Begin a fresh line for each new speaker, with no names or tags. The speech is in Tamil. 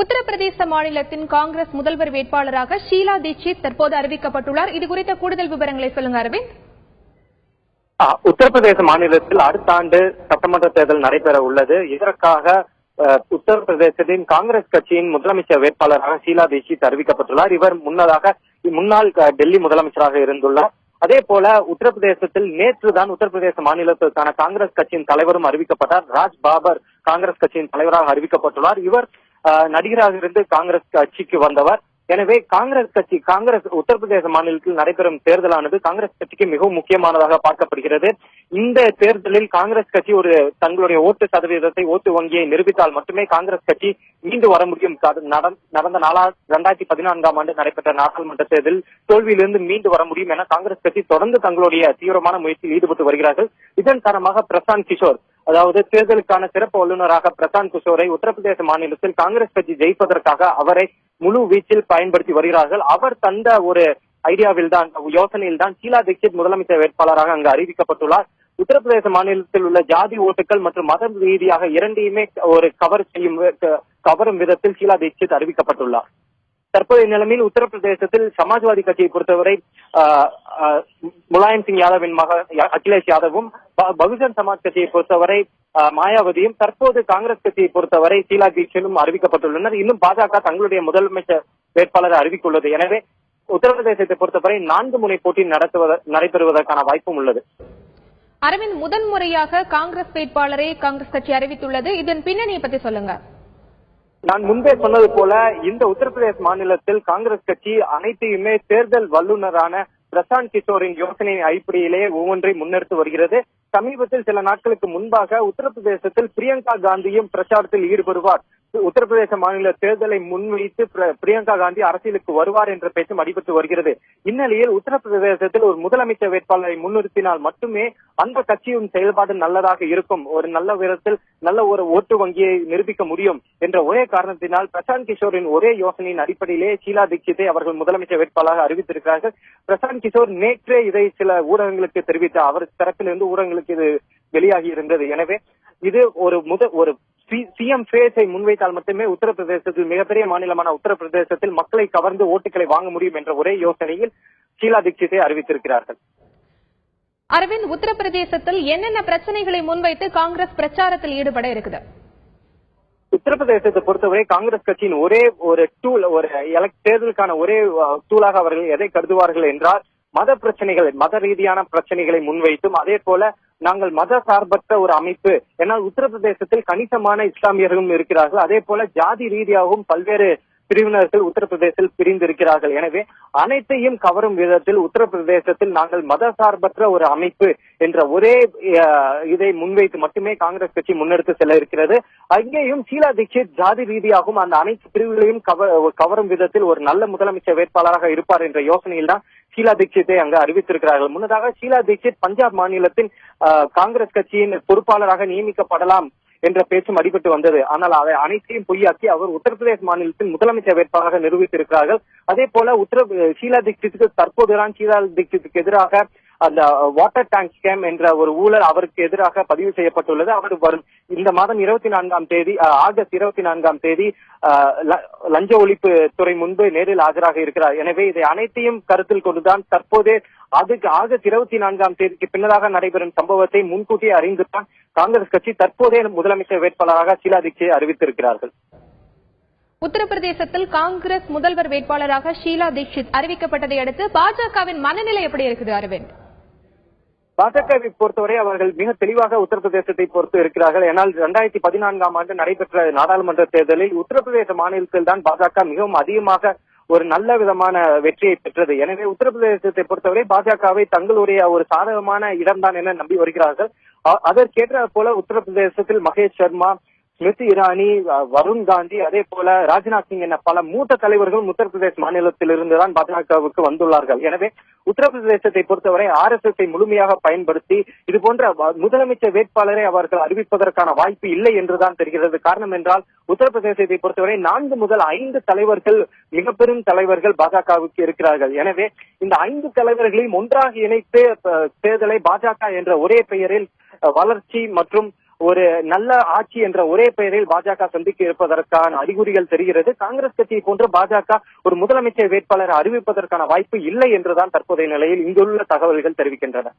உத்தரப்பிரதேச மாநிலத்தின் காங்கிரஸ் முதல்வர் வேட்பாளராக ஷீலா தீட்சித் தற்போது அறிவிக்கப்பட்டுள்ளார். இது குறித்த கூடுதல் விவரங்களை சொல்லுங்க அரவிந்த்.
உத்தரப்பிரதேச மாநிலத்தில் அடுத்த ஆண்டு சட்டமன்ற தேர்தல் நடைபெற உள்ளது. இதற்காக உத்தரப்பிரதேசத்தின் காங்கிரஸ் கட்சியின் முதலமைச்சர் வேட்பாளராக ஷீலா தீட்சித் அறிவிக்கப்பட்டுள்ளார். இவர் முன்னாள் டெல்லி முதலமைச்சராக இருந்துள்ளார். அதே போல உத்தரப்பிரதேசத்தில் நேற்றுதான் உத்தரப்பிரதேச மாநிலத்திற்கான காங்கிரஸ் கட்சியின் தலைவரும் அறிவிக்கப்பட்டார். ராஜ் பாபர் காங்கிரஸ் கட்சியின் தலைவராக அறிவிக்கப்பட்டுள்ளார். இவர் நடிகராக இருந்து காங்கிரஸ் கட்சிக்கு வந்தவர். எனவே காங்கிரஸ் உத்தரப்பிரதேச மாநிலத்தில் நடைபெறும் தேர்தலானது காங்கிரஸ் கட்சிக்கு மிகவும் முக்கியமானதாக பார்க்கப்படுகிறது. இந்த தேர்தலில் காங்கிரஸ் கட்சி தங்களுடைய ஓட்டு சதவீதத்தை ஓட்டு வங்கியை நிரூபித்தால் மட்டுமே காங்கிரஸ் கட்சி மீண்டு வர முடியும். நடந்த 2014ஆம் ஆண்டு நடைபெற்ற நாடாளுமன்ற தேர்தலில் தோல்வியிலிருந்து மீண்டு வர முடியும் என காங்கிரஸ் கட்சி தொடர்ந்து தங்களுடைய தீவிரமான முயற்சியில் ஈடுபட்டு வருகிறார்கள். இதன் காரணமாக பிரசாந்த் கிஷோர், அதாவது தேர்தலுக்கான சிறப்பு வல்லுநராக பிரசாந்த் கிஷோரை உத்தரப்பிரதேச மாநிலத்தில் காங்கிரஸ் கட்சி ஜெயிப்பதற்காக அவரை முழு வீச்சில் பயன்படுத்தி வருகிறார்கள். அவர் தந்த ஒரு யோசனையில் தான் ஷீலா தீட்சித் முதலமைச்சர் வேட்பாளராக அங்கு அறிவிக்கப்பட்டுள்ளார். உத்தரப்பிரதேச மாநிலத்தில் உள்ள ஜாதி ஓட்டுகள் மற்றும் மதம் ரீதியாக இரண்டையுமே கவரும் விதத்தில் ஷீலா தீட்சித் அறிவிக்கப்பட்டுள்ளார். தற்போதைய நிலைமையில் உத்தரப்பிரதேசத்தில் சமாஜ்வாதி கட்சியை பொறுத்தவரை முலாயம் சிங் யாதவின் மகன் அகிலேஷ் யாதவும், பகுஜன் சமாஜ் கட்சியை பொறுத்தவரை மாயாவதியும், தற்போது காங்கிரஸ் கட்சியை பொறுத்தவரை ஷீலா தீட்சித்தும் அறிவிக்கப்பட்டுள்ளனர். இன்னும் பாஜக தங்களுடைய முதலமைச்சர் வேட்பாளரை அறிவித்துள்ளது. எனவே உத்தரப்பிரதேசத்தை பொறுத்தவரை 4 முனை போட்டி நடைபெறுவதற்கான வாய்ப்பும் உள்ளது.
அரவிந்த், முதன்முறையாக காங்கிரஸ் வேட்பாளரை காங்கிரஸ் கட்சி அறிவித்துள்ளது. இதன் பின்னணியை பற்றி சொல்லுங்க.
நான் முன்பே சொன்னது போல இந்த உத்தரப்பிரதேச மாநிலத்தில் காங்கிரஸ் கட்சி அனைத்தையுமே தேர்தல் வல்லுநரான பிரசாந்த் கிஷோரின் யோசனையின் அடிப்படையிலேயே ஒவ்வொன்றை முன்னெடுத்து வருகிறது. சமீபத்தில் சில நாட்களுக்கு முன்பாக உத்தரப்பிரதேசத்தில் பிரியங்கா காந்தியும் பிரச்சாரத்தில் ஈடுபடுவார், உத்தரப்பிரதேச மாநில தேர்தலை முன்வைத்து பிரியங்கா காந்தி அரசியலுக்கு வருவார் என்ற பேச்சும் அடிபட்டு வருகிறது. இந்நிலையில் உத்தரப்பிரதேசத்தில் ஒரு முதலமைச்சர் வேட்பாளரை முன்னிறுத்தினால் மட்டுமே அந்த கட்சியின் செயல்பாடு நல்லதாக இருக்கும், ஒரு நல்ல விதத்தில் நல்ல ஒரு ஓட்டு வங்கியை நிரூபிக்க முடியும் என்ற ஒரே காரணத்தினால் பிரசாந்த் கிஷோரின் ஒரே யோசனையின் அடிப்படையிலே ஷீலா தீட்சித்தை அவர்கள் முதலமைச்சர் வேட்பாளராக அறிவித்திருக்கிறார்கள். பிரசாந்த் கிஷோர் நேற்றே இதை சில ஊடகங்களுக்கு தெரிவித்தார். அவர் தரப்பிலிருந்து ஊடகங்களுக்கு இது வெளியாகி இருந்தது. எனவே இது ஒரு சிஎம் ஃபேஸை முன்வைத்தால் மட்டுமே உத்தரப்பிரதேசத்தில் மிகப்பெரிய மாநிலமான உத்தரப்பிரதேசத்தில் மக்களை கவர்ந்து ஓட்டுகளை வாங்க முடியும் என்ற ஒரே யோசனையில் ஷீலா தீட்சித்தை அறிவித்திருக்கிறார்கள்.
அரவிந்த், உத்தரப்பிரதேசத்தில் என்னென்ன பிரச்சனைகளை முன்வைத்து காங்கிரஸ் பிரச்சாரத்தில் ஈடுபட இருக்குது?
உத்தரப்பிரதேசத்தை பொறுத்தவரை காங்கிரஸ் கட்சியின் ஒரே ஒரு டூல், தேர்தலுக்கான ஒரே டூலாக அவர்கள் எதை கருதுவார்கள் என்றால் மத ரீதியான பிரச்சனைகளை முன்வைத்தும், அதே போல நாங்கள் மத சார்பற்ற ஒரு அமைப்பு, ஏன்னால் உத்தரப்பிரதேசத்தில் கணிசமான இஸ்லாமியர்களும் இருக்கிறார்கள். அதே போல ஜாதி ரீதியாகவும் பல்வேறு பிரிவினர்கள் உத்தரப்பிரதேசத்தில் பிரிந்திருக்கிறார்கள். எனவே அனைத்தையும் கவரும் விதத்தில் உத்தரப்பிரதேசத்தில் நாங்கள் மத சார்பற்ற ஒரு அமைப்பு என்ற ஒரே இதை முன்வைத்து மட்டுமே காங்கிரஸ் கட்சி முன்னெடுத்து செல்ல இருக்கிறது. அங்கேயும் ஷீலா தீட்சித் ஜாதி ரீதியாகவும் அந்த அனைத்து பிரிவுகளையும் கவரும் விதத்தில் ஒரு நல்ல முதலமைச்சர் வேட்பாளராக இருப்பார் என்ற யோசனையில் தான் ஷீலா தீட்சித்தை அங்கு அறிவித்திருக்கிறார்கள். முன்னதாக ஷீலா தீட்சித் பஞ்சாப் மாநிலத்தின் காங்கிரஸ் கட்சியின் பொறுப்பாளராக நியமிக்கப்படலாம் என்ற பேச்சும் அடிபட்டு வந்தது. ஆனால் அதை அனைத்தையும் பொய்யாக்கி அவர் உத்தரப்பிரதேச மாநிலத்தின் முதலமைச்சர் வேட்பாளராக நிரூபித்திருக்கிறார்கள். அதே போல ஷீலா தீட்சித்துக்கு எதிராக அந்த வாட்டர் டேங்க் ஸ்கேம் என்ற ஒரு ஊழல் அவருக்கு எதிராக பதிவு செய்யப்பட்டுள்ளது. அவர் வரும் இந்த மாதம் ஆகஸ்ட் 24ஆம் தேதி லஞ்ச ஒழிப்பு துறை முன்பு நேரில் ஆஜராக இருக்கிறார். எனவே இதை அனைத்தையும் கருத்தில் கொண்டுதான் தற்போதே அதுக்கு ஆகஸ்ட் 24ஆம் தேதிக்கு பின்னதாக நடைபெறும் சம்பவத்தை முன்கூட்டியே அறிந்துதான் காங்கிரஸ் கட்சி தற்போதே முதலமைச்சர் வேட்பாளராக ஷீலா தீட்சித்தை அறிவித்திருக்கிறார்கள்.
உத்தரப்பிரதேசத்தில் காங்கிரஸ் முதல்வர் வேட்பாளராக ஷீலா தீட்சித் அறிவிக்கப்பட்டதை அடுத்து பாஜகவின் மனநிலை எப்படி இருக்குது அரவிந்த்?
பாஜகவை பொறுத்தவரை அவர்கள் மிக தெளிவாக உத்தரப்பிரதேசத்தை பொறுத்து இருக்கிறார்கள். ஏனால் 2014ஆம் ஆண்டு நடைபெற்ற நாடாளுமன்ற தேர்தலில் உத்தரப்பிரதேச மாநிலத்தில் தான் பாஜக மிகவும் அதிகமாக ஒரு நல்ல விதமான வெற்றியை பெற்றது. எனவே உத்தரப்பிரதேசத்தை பொறுத்தவரை பாஜகவை தங்களுடைய ஒரு சாதகமான இடம்தான் என நம்பி வருகிறார்கள். அதற்கேற்ற போல உத்தரப்பிரதேசத்தில் மகேஷ் சர்மா, ஸ்மிருதி இரானி, வருண் காந்தி, அதே போல ராஜ்நாத் சிங் என பல மூத்த தலைவர்களும் உத்தரப்பிரதேச மாநிலத்தில் இருந்துதான் பாஜகவுக்கு வந்துள்ளார்கள். எனவே உத்தரப்பிரதேசத்தை பொறுத்தவரை RSS முழுமையாக பயன்படுத்தி இது போன்ற முதலமைச்சர் வேட்பாளரை அவர்கள் அறிவிப்பதற்கான வாய்ப்பு இல்லை என்றுதான் தெரிகிறது. காரணம் என்றால் உத்தரப்பிரதேசத்தை பொறுத்தவரை 4 முதல் 5 தலைவர்கள், மிக பெரும் தலைவர்கள் பாஜகவுக்கு இருக்கிறார்கள். எனவே இந்த 5 தலைவர்களையும் ஒன்றாக இணைத்து தேர்தலை பாஜக என்ற ஒரே பெயரில் வளர்ச்சி மற்றும் ஒரு நல்ல ஆட்சி என்ற ஒரே பெயரில் பாஜக சந்திக்க இருப்பதற்கான அறிகுறிகள் தெரிகிறது. காங்கிரஸ் கட்சியை போன்று பாஜக ஒரு முதலமைச்சர் வேட்பாளரை அறிவிப்பதற்கான வாய்ப்பு இல்லை என்றுதான் தற்போதைய நிலையில் இங்குள்ள தகவல்கள் தெரிவிக்கின்றன.